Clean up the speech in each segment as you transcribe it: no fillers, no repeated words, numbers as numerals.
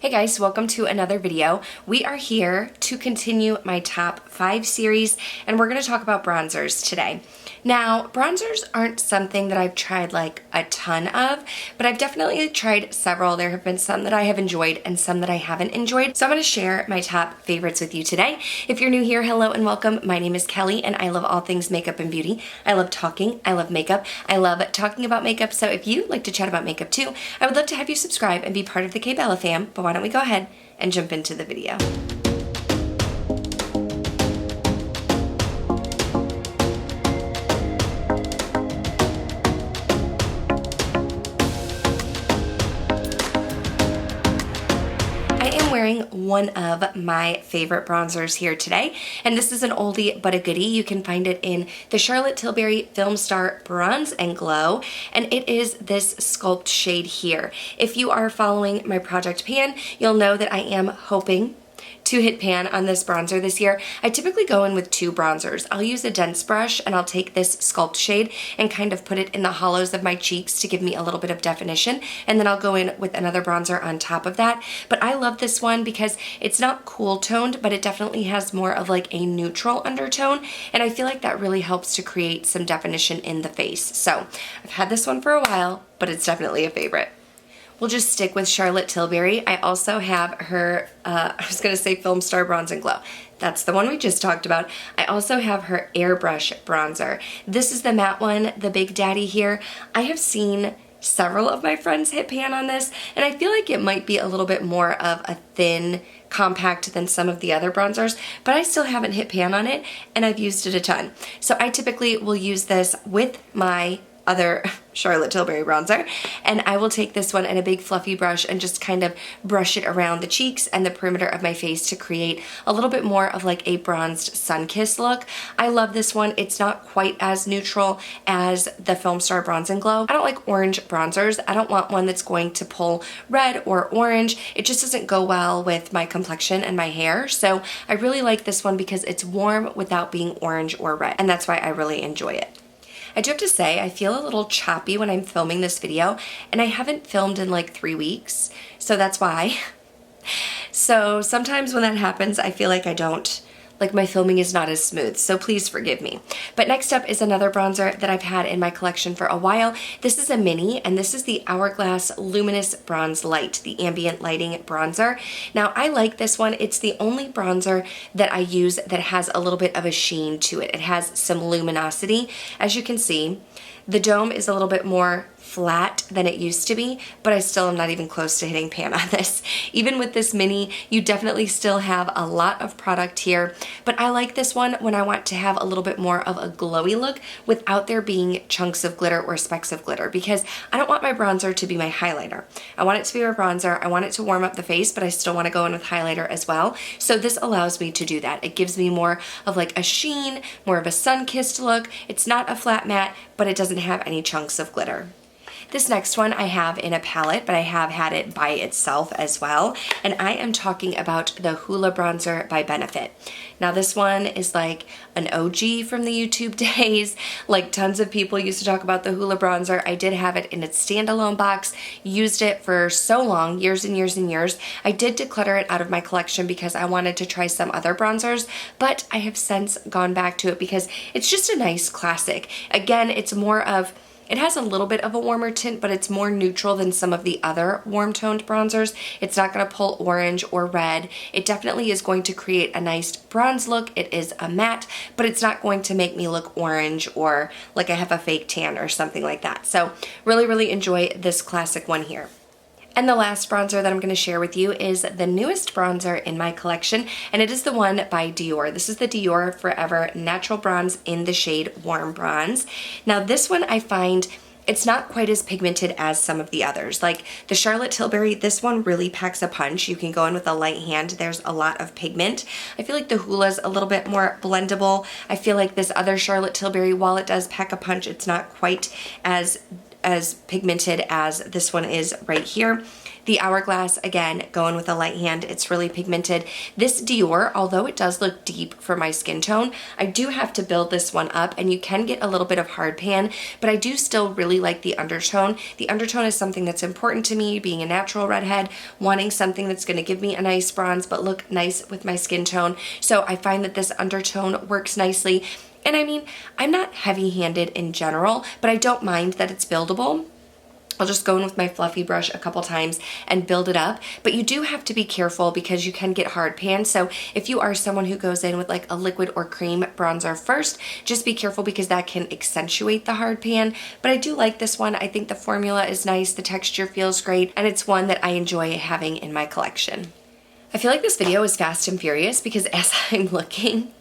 Hey guys, welcome to another video. We are here to continue my top 5 series and we're going to talk about bronzers today. Now, bronzers aren't something that I've tried like a ton of, but I've definitely tried several. There have been some that I have enjoyed and some that I haven't enjoyed. So I'm going to share my top favorites with you today. If you're new here, hello and welcome. My name is Kelly and I love all things makeup and beauty. I love talking, I love makeup, I love talking about makeup. So if you like to chat about makeup too, I would love to have you subscribe and be part of the K-Bella fam. But why don't we go ahead and jump into the video. Wearing one of my favorite bronzers here today, and this is an oldie but a goodie. You can find it in the Charlotte Tilbury Film Star Bronze and Glow, and it is this sculpt shade here. If you are following my Project Pan, you'll know that I am hoping to hit pan on this bronzer this year. I typically go in with 2 bronzers. I'll use a dense brush and I'll take this sculpt shade and kind of put it in the hollows of my cheeks to give me a little bit of definition, and then I'll go in with another bronzer on top of that. But I love this one because it's not cool toned, but it definitely has more of like a neutral undertone, and I feel like that really helps to create some definition in the face. So I've had this one for a while, but it's definitely a favorite. We'll just stick with Charlotte Tilbury. I also have her, I was gonna say Film Star Bronze and Glow. That's the one we just talked about. I also have her Airbrush bronzer. This is the matte one, the Big Daddy here. I have seen several of my friends hit pan on this, and I feel like it might be a little bit more of a thin compact than some of the other bronzers, but I still haven't hit pan on it, and I've used it a ton. So I typically will use this with my other Charlotte Tilbury bronzer, and I will take this one in a big fluffy brush and just kind of brush it around the cheeks and the perimeter of my face to create a little bit more of like a bronzed sun-kissed look. I love this one. It's not quite as neutral as the Film Star Bronze and Glow. I don't like orange bronzers. I don't want one that's going to pull red or orange. It just doesn't go well with my complexion and my hair. So I really like this one because it's warm without being orange or red, and that's why I really enjoy it. I do have to say, I feel a little choppy when I'm filming this video, and I haven't filmed in like 3 weeks, so that's why. So sometimes when that happens, I feel like my filming is not as smooth, so please forgive me. But next up is another bronzer that I've had in my collection for a while. This is a mini, and this is the Hourglass Luminous Bronze Light, the ambient lighting bronzer. Now, I like this one. It's the only bronzer that I use that has a little bit of a sheen to it. It has some luminosity. As you can see, the dome is a little bit more flat than it used to be, but I still am not even close to hitting pan on this. Even with this mini, you definitely still have a lot of product here, but I like this one when I want to have a little bit more of a glowy look without there being chunks of glitter or specks of glitter, because I don't want my bronzer to be my highlighter. I want it to be my bronzer. I want it to warm up the face, but I still want to go in with highlighter as well. So this allows me to do that. It gives me more of like a sheen, more of a sun-kissed look. It's not a flat matte, but it doesn't have any chunks of glitter. This next one I have in a palette, but I have had it by itself as well, and I am talking about the Hoola Bronzer by Benefit. Now this one is like an OG from the YouTube days. Like tons of people used to talk about the Hoola Bronzer. I did have it in its standalone box, used it for so long, years and years and years. I did declutter it out of my collection because I wanted to try some other bronzers, but I have since gone back to it because it's just a nice classic. Again, it's more of, it has a little bit of a warmer tint, but it's more neutral than some of the other warm-toned bronzers. It's not going to pull orange or red. It definitely is going to create a nice bronze look. It is a matte, but it's not going to make me look orange or like I have a fake tan or something like that. So really, really enjoy this classic one here. And the last bronzer that I'm going to share with you is the newest bronzer in my collection, and it is the one by Dior. This is the Dior Forever Natural Bronze in the shade Warm Bronze. Now this one I find it's not quite as pigmented as some of the others. Like the Charlotte Tilbury, this one really packs a punch. You can go in with a light hand. There's a lot of pigment. I feel like the Hoola's a little bit more blendable. I feel like this other Charlotte Tilbury, while it does pack a punch, it's not quite as pigmented as this one is right here. The Hourglass, again, going with a light hand. It's really pigmented. This Dior, although it does look deep for my skin tone, I do have to build this one up, and you can get a little bit of hard pan, but I do still really like the undertone. The undertone is something that's important to me, being a natural redhead, wanting something that's going to give me a nice bronze but look nice with my skin tone. So I find that this undertone works nicely. And I mean, I'm not heavy-handed in general, but I don't mind that it's buildable. I'll just go in with my fluffy brush a couple times and build it up. But you do have to be careful because you can get hard pan. So if you are someone who goes in with like a liquid or cream bronzer first, just be careful because that can accentuate the hard pan. But I do like this one. I think the formula is nice, the texture feels great, and it's one that I enjoy having in my collection. I feel like this video is fast and furious because as I'm looking,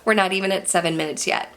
we're not even at 7 minutes yet.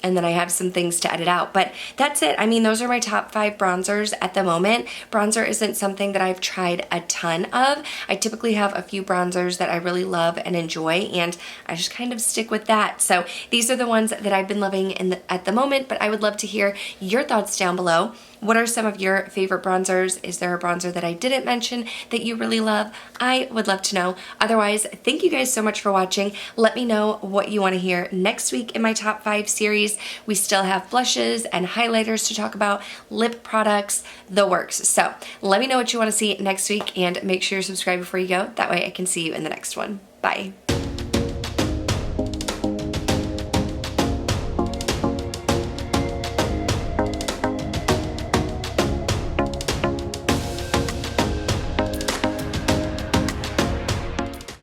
And then I have some things to edit out. But that's it. I mean, those are my top 5 bronzers at the moment. Bronzer isn't something that I've tried a ton of. I typically have a few bronzers that I really love and enjoy, and I just kind of stick with that. So these are the ones that I've been loving at the moment, but I would love to hear your thoughts down below. What are some of your favorite bronzers? Is there a bronzer that I didn't mention that you really love? I would love to know. Otherwise, thank you guys so much for watching. Let me know what you want to hear next week in my top 5 series. We still have blushes and highlighters to talk about, lip products, the works. So let me know what you want to see next week, and make sure you're subscribed before you go. That way I can see you in the next one. Bye.